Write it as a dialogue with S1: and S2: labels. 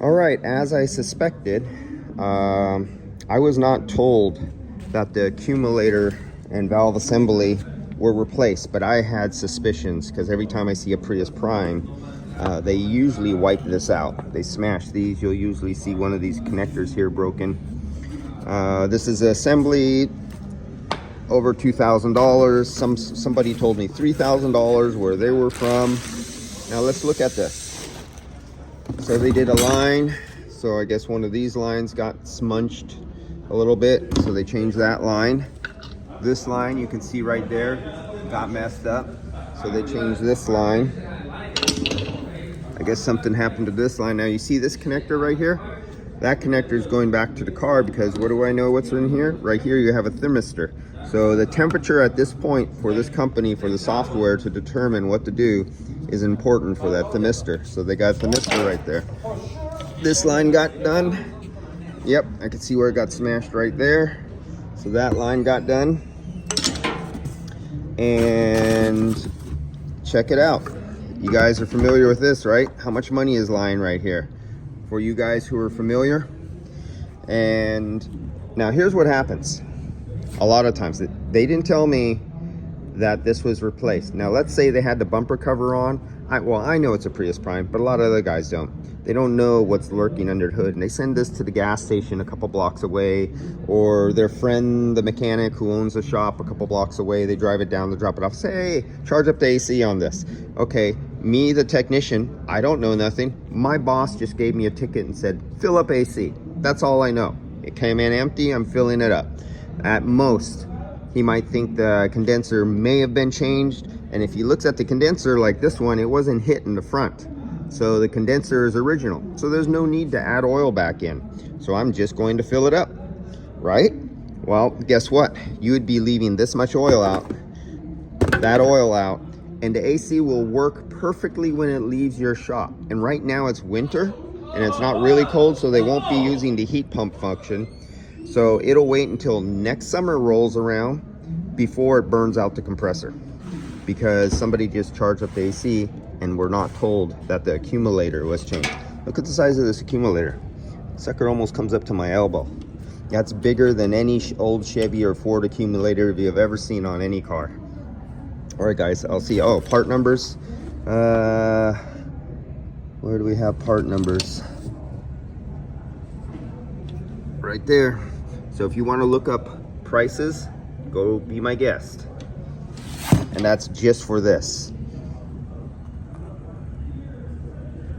S1: All right, as I suspected, I was not told that the accumulator and valve assembly were replaced, but I had suspicions because every time I see a Prius Prime, they usually wipe this out. They smash these. You'll usually see one of these connectors here broken. This is assembly over $2,000. Somebody told me $3,000 where they were from. Now let's look at this. So they did a line, so I guess one of these lines got smudged a little bit, so they changed that line. This line you can see right there got messed up, so they changed this line. I guess something happened to this line. Now you see this connector right here? That connector is going back to the car because what do I know what's in here? Right here you have a thermistor. So the temperature at this point for this company, for the software to determine what to do, is important for that thermistor. So they got thermistor right there. This line got done. Yep, I can see where it got smashed right there. So that line got done. And check it out. You guys are familiar with this, right? How much money is lying right here? For you guys who are familiar. And now here's what happens. A lot of times they didn't tell me that this was replaced. Now let's say they had the bumper cover on. Well, I know it's a Prius Prime, but a lot of other guys don't. They don't know what's lurking under the hood, and they send this to the gas station a couple blocks away, or their friend, the mechanic who owns a shop a couple blocks away, they drive it down, they drop it off, say, hey, charge up the AC on this. Okay, me, the technician, I don't know nothing. My boss just gave me a ticket and said, fill up AC. That's all I know. It came in empty, I'm filling it up. At most, he might think the condenser may have been changed, and if he looks at the condenser like this one, it wasn't hit in the front. So the condenser is original. So there's no need to add oil back in. So I'm just going to fill it up, right? Well, guess what? You would be leaving this much oil out, that oil out, and the AC will work perfectly when it leaves your shop. And right now it's winter, and it's not really cold, so they won't be using the heat pump function. So it'll wait until next summer rolls around before it burns out the compressor, because somebody just charged up the AC and we're not told that the accumulator was changed. Look at the size of this accumulator. Sucker almost comes up to my elbow. That's bigger than any old Chevy or Ford accumulator you've ever seen on any car. All right, guys, I'll see. Oh, part numbers. Where do we have part numbers? Right there. So if you want to look up prices, go be my guest. And that's just for this.